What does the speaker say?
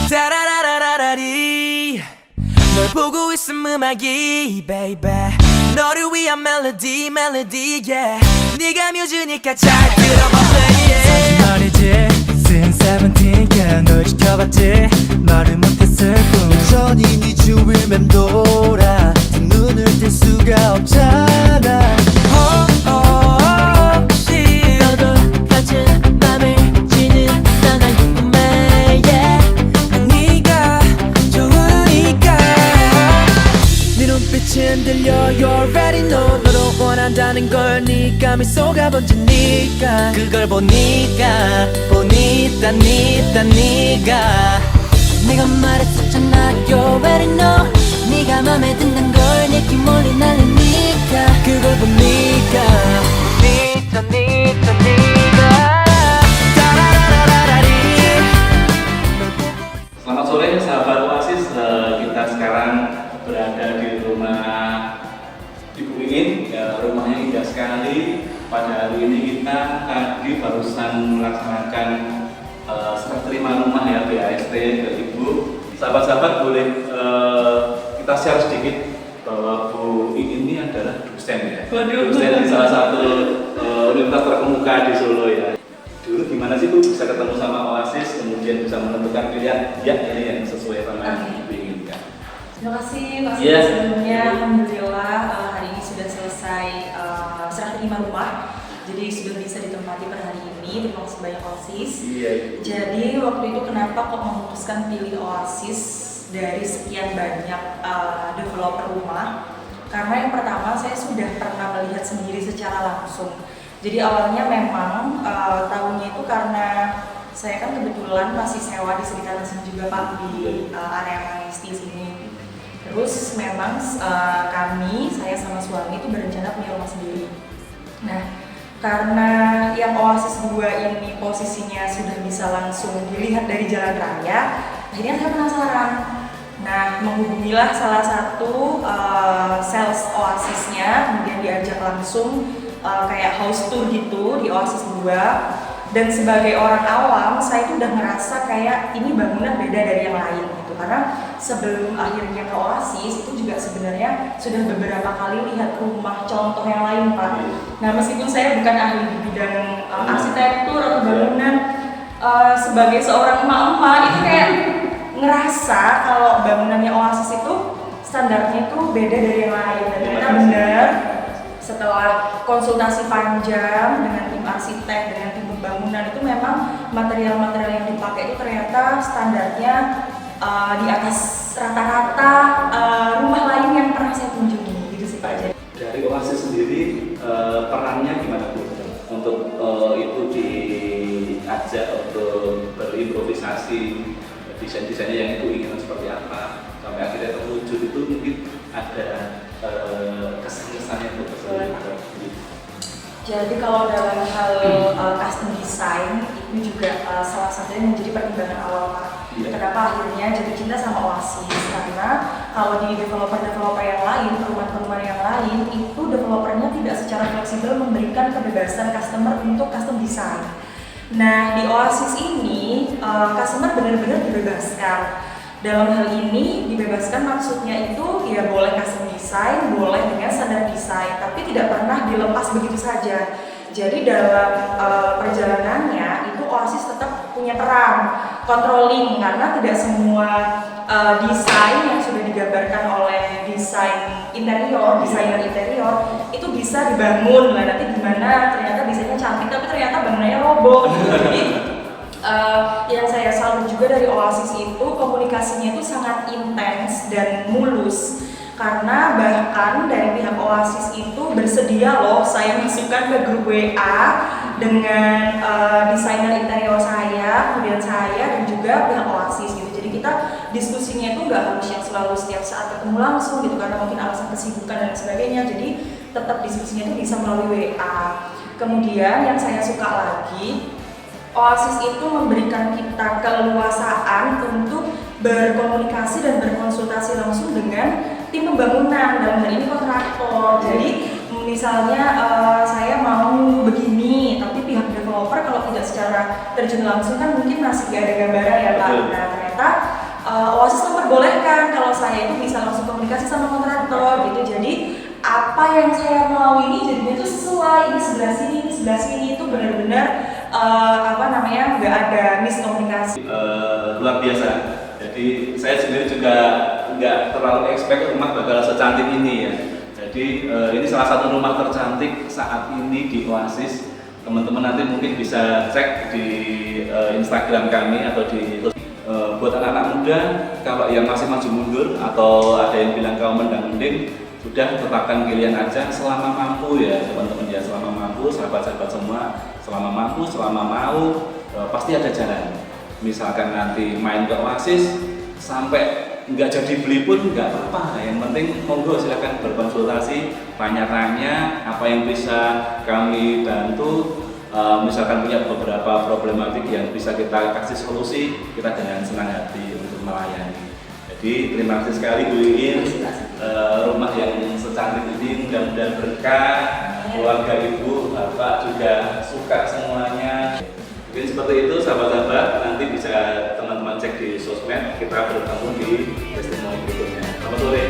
따라라라라라리 널 보고 있음 음악이 baby 너를 위한 멜로디 yeah 네가 뮤즈니까 잘 들어봐 play it 말이지 since 17 널 지켜봤지 말을 못했을 뿐 여전히 네 주위를 맴돌아 두 눈을 뗄 수가 없잖아 혹시 너도 같은 맘을 지는 떠날 궁금해 yeah. 네가 좋으니까 네 눈빛이 흔들려 You already know 너도 원한다는 걸 네가 미소가 번지니까 그걸 보니까 내가 말했었잖아 You already know 네가 맘에 든단 걸 느낌 몰리 날리니까 그걸 보니까 네가 따라라라라리 Selamat sore sahabat Oasis, kita sekarang berada di rumah Ibu Iin, rumahnya indah sekali. Pada hari ini kita tadi barusan melaksanakan serah terima rumah ya BAST ke Ibu. Sahabat-sahabat boleh kita share sedikit bahwa Bu Iin ini adalah dosen ya, dosen di salah satu universitas terkemuka di Solo ya. Dulu gimana sih Bu bisa ketemu sama Oasis, kemudian bisa menentukan pilihan ya ini yang sesuai sama yang Ibu inginkan. Terima kasih Pak Iya. sebelumnya. Alhamdulillah hari ini sudah selesai serah terima rumah. Jadi sudah bisa ditempati per hari ini. Terima kasih banyak Oasis. Iya. Jadi waktu itu kenapa kok memutuskan pilih Oasis dari sekian banyak developer rumah? Karena yang pertama saya sudah pernah melihat sendiri secara langsung. Jadi awalnya memang tahunnya itu karena saya kan kebetulan masih sewa di sekitaran sini juga Pak di area Mangisti sini. Terus memang saya sama suami itu berencana punya rumah sendiri. Nah, karena yang Oasis 2 ini posisinya sudah bisa langsung dilihat dari jalan raya, akhirnya saya penasaran. Nah, menghubungilah salah satu sales Oasisnya, kemudian diajak langsung kayak house tour gitu di Oasis 2. Dan sebagai orang awam, saya itu udah ngerasa kayak ini bangunan beda dari yang lain gitu. Karena sebelum akhirnya ke Oasis itu juga sebenarnya sudah beberapa kali lihat rumah contoh yang lain Pak. Nah meskipun saya bukan ahli di bidang arsitektur atau bangunan, sebagai seorang emak-emak itu kayak ngerasa kalau bangunannya Oasis itu standarnya itu beda dari yang lain. Dan ternyata benar. Setelah konsultasi panjang dengan tim arsitek, dengan tim pembangunan itu memang material-material yang dipakai itu ternyata standarnya di atas rata-rata rumah lain yang pernah saya kunjungi gitu sih Pak. Dari Oasis sendiri perannya gimana Bu? Untuk itu diajak untuk berimprovisasi desain-desainnya yang Ibu inginkan seperti apa sampai akhirnya terwujud itu mungkin ada kesan-kesannya untuk keseluruhan. Jadi kalau dalam hal custom design itu juga salah satunya menjadi pertimbangan awal Pak. Kenapa akhirnya jatuh cinta sama Oasis? Karena kalau di developer-developer yang lain, perumahan-perumahan yang lain, itu developernya tidak secara fleksibel memberikan kebebasan customer untuk custom design. Nah di Oasis ini customer benar-benar dibebaskan. Dalam hal ini dibebaskan maksudnya itu ya boleh custom design, boleh dengan standar desain, tapi tidak pernah dilepas begitu saja. Jadi dalam perjalanannya itu Oasis tetap punya peran controlling karena tidak semua desain yang sudah digambarkan oleh desainer interior itu bisa dibangun. Nah nanti gimana ternyata desainnya cantik tapi ternyata bangunannya roboh gitu. Jadi yang saya salut juga dari Oasis itu komunikasinya itu sangat intens dan mulus. Karena bahkan dari pihak Oasis itu bersedia loh saya masukkan ke grup WA dengan desainer interior saya, kemudian saya dan juga pihak Oasis gitu. Jadi kita diskusinya itu nggak harus yang selalu setiap saat ketemu langsung gitu karena mungkin alasan kesibukan dan sebagainya. Jadi tetap diskusinya itu bisa melalui WA. Kemudian yang saya suka lagi, Oasis itu memberikan kita keleluasaan untuk berkomunikasi dan berkonsultasi langsung dengan tim pembangunan, dalam hal ini kontraktor. Jadi misalnya saya mau begini, tapi pihak developer kalau tidak secara terjun langsung kan mungkin masih gak ada gambaran ya Pak. Nah ternyata Oasis memperbolehkan kalau saya itu bisa langsung komunikasi sama kontraktor gitu. Jadi apa yang saya mau ini jadinya itu sesuai, ini sebelah sini itu benar-benar nggak ada miskomunikasi. Luar biasa. Jadi saya sendiri juga nggak terlalu expect rumah bakal secantik ini ya. Jadi ini salah satu rumah tercantik saat ini di Oasis. Teman-teman nanti mungkin bisa cek di Instagram kami atau di buat anak-anak muda, kalau yang masih maju mundur atau ada yang bilang kau mendang-mending, sudah tetapkan pilihan aja selama mampu ya teman-teman ya, selama mampu, sahabat-sahabat semua, selama mampu, selama mau, pasti ada jalan. Misalkan nanti main ke Oasis sampai nggak jadi beli pun nggak apa-apa, yang penting monggo silahkan berkonsultasi, tanya-tanya apa yang bisa kami bantu. Misalkan punya beberapa problematik yang bisa kita kasih solusi, kita dengan senang hati untuk melayani. Jadi terima kasih sekali Bu Iin, rumah yang secantik ini mudah-mudahan berkah, keluarga ibu, bapak juga suka semuanya. Mungkin seperti itu sahabat-sahabat, nanti bisa teman-teman cek di sosmed, kita bertemu di testimoni berikutnya. Selamat sore.